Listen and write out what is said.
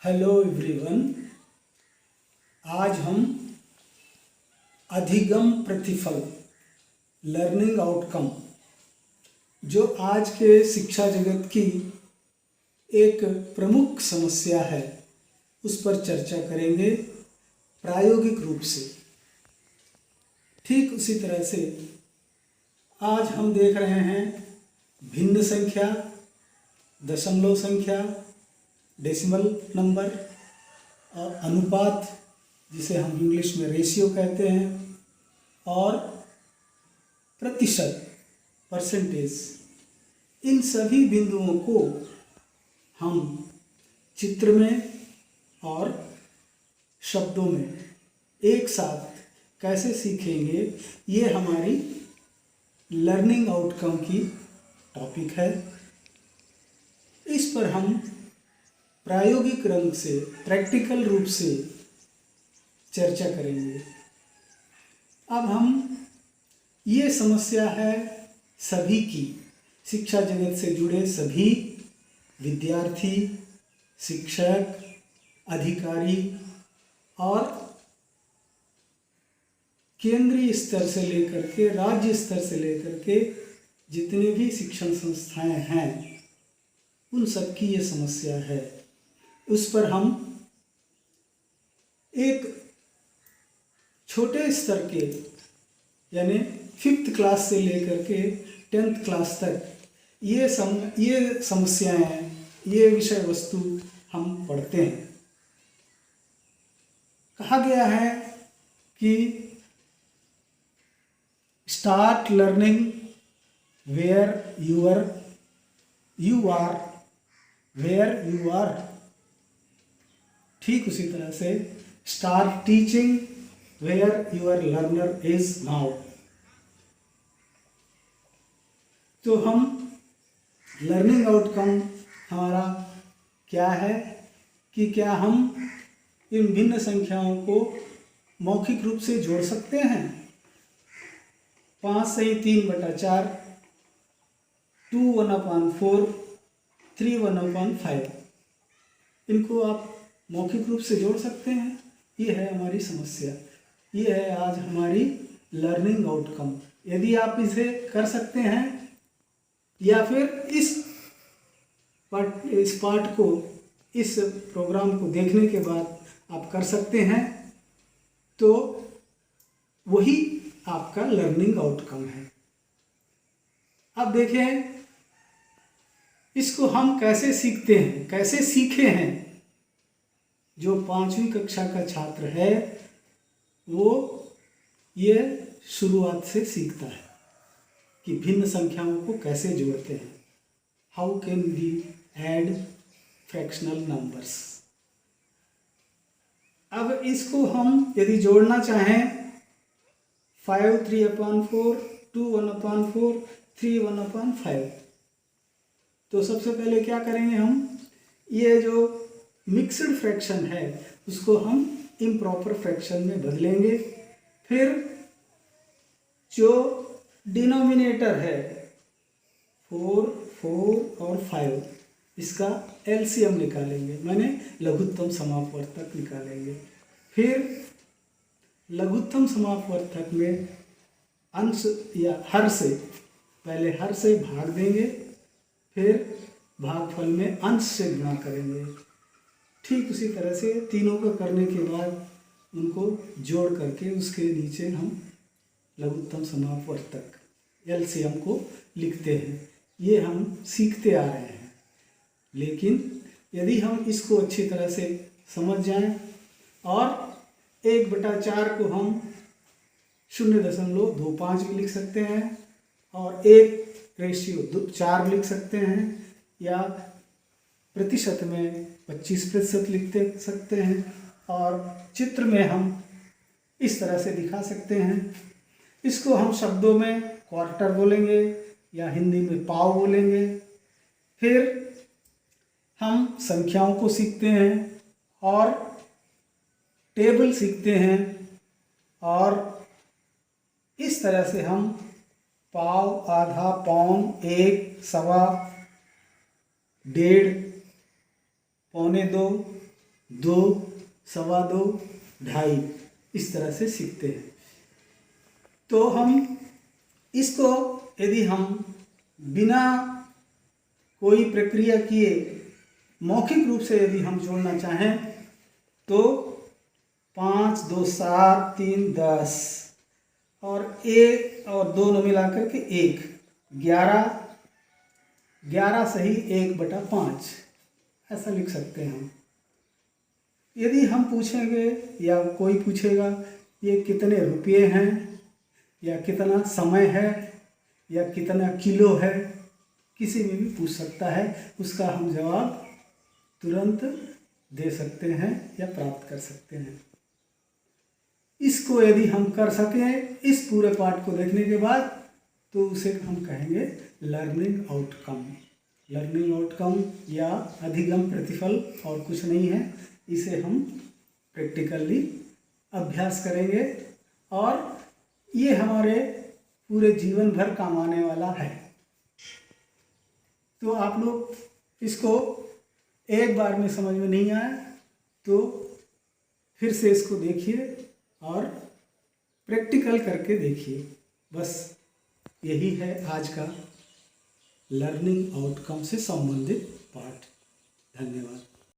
Hello everyone. आज हम अधिगम प्रतिफल लर्निंग आउटकम जो आज के शिक्षा जगत की एक प्रमुख समस्या है उस पर चर्चा करेंगे प्रायोगिक रूप से। ठीक उसी तरह से आज हम देख रहे हैं भिन्न संख्या, दशमलव संख्या, डेसिमल नंबर और अनुपात जिसे हम इंग्लिश में रेशियो कहते हैं, और प्रतिशत परसेंटेज। इन सभी बिंदुओं को हम चित्र में और शब्दों में एक साथ कैसे सीखेंगे, ये हमारी लर्निंग आउटकम की टॉपिक है। इस पर हम प्रायोगिक रंग से, प्रैक्टिकल रूप से चर्चा करेंगे। अब हम ये समस्या है सभी की, शिक्षा जगत से जुड़े सभी विद्यार्थी, शिक्षक, अधिकारी और केंद्रीय स्तर से लेकर के राज्य स्तर से लेकर के जितने भी शिक्षण संस्थाएं हैं उन सब की ये समस्या है। उस पर हम एक छोटे स्तर के यानी 5th क्लास से लेकर के 10th क्लास तक ये समस्याएं, ये विषय वस्तु हम पढ़ते हैं। कहा गया है कि start learning where you are where you are. ठीक उसी तरह से start teaching where your learner is now. तो हम लर्निंग आउटकम हमारा क्या है कि क्या हम इन भिन्न संख्याओं को मौखिक रूप से जोड़ सकते हैं। 5 सही 3/4, 2 1/4, 3 1/5, इनको आप मौखिक रूप से जोड़ सकते हैं। ये है हमारी समस्या, ये है आज हमारी लर्निंग आउटकम। यदि आप इसे कर सकते हैं या फिर इस पार्ट को, इस प्रोग्राम को देखने के बाद आप कर सकते हैं, तो वही आपका लर्निंग आउटकम है। अब देखें इसको हम कैसे सीखते हैं, कैसे सीखे हैं। जो 5वीं कक्षा का छात्र है वो ये शुरुआत से सीखता है कि भिन्न संख्याओं को कैसे जोड़ते हैं। How can we add fractional numbers. अब इसको हम यदि जोड़ना चाहें 5 3/4, 2 1/4, 3 1/5, तो सबसे पहले क्या करेंगे, हम ये जो मिक्स्ड फ्रैक्शन है उसको हम इम्प्रॉपर फ्रैक्शन में बदलेंगे। फिर जो डिनोमिनेटर है 4, 4 और 5, इसका एलसीएम निकालेंगे, माने लघुत्तम समापवर्तक निकालेंगे। फिर लघुत्तम समापवर्तक में अंश या हर से, पहले हर से भाग देंगे, फिर भागफल में अंश से गुणा करेंगे। ठीक उसी तरह से तीनों का करने के बाद उनको जोड़ करके उसके नीचे हम लघुत्तम समापवर्तक एलसीएम को लिखते हैं। ये हम सीखते आ रहे हैं, लेकिन यदि हम इसको अच्छी तरह से समझ जाएं और 1/4 को हम 0.25 भी लिख सकते हैं और 1:4 लिख सकते हैं, या प्रतिशत में 25% लिख सकते हैं, और चित्र में हम इस तरह से दिखा सकते हैं। इसको हम शब्दों में क्वार्टर बोलेंगे या हिंदी में पाव बोलेंगे। फिर हम संख्याओं को सीखते हैं और टेबल सीखते हैं, और इस तरह से हम पाव, आधा, पौन, 1, सवा, 1.5, 1.25, 2, 2.25, 2.5 इस तरह से सीखते हैं। तो हम इसको यदि हम बिना कोई प्रक्रिया किए मौखिक रूप से यदि हम जोड़ना चाहें तो 5, 2, 7, 3, 10 और 1 और 2 मिलाकर के 1, 11 सही 1/5 ऐसा लिख सकते हैं हम। यदि हम पूछेंगे या कोई पूछेगा ये कितने रुपये हैं या कितना समय है या कितना किलो है, किसी में भी पूछ सकता है, उसका हम जवाब तुरंत दे सकते हैं या प्राप्त कर सकते हैं। इसको यदि हम कर सकें इस पूरे पाठ को देखने के बाद तो उसे हम कहेंगे लर्निंग आउटकम। लर्निंग आउटकम या अधिगम प्रतिफल और कुछ नहीं है। इसे हम प्रैक्टिकली अभ्यास करेंगे और ये हमारे पूरे जीवन भर काम आने वाला है। तो आप लोग इसको एक बार में समझ में नहीं आया तो फिर से इसको देखिए और प्रैक्टिकल करके देखिए। बस यही है आज का लर्निंग आउटकम से संबंधित पाठ। धन्यवाद।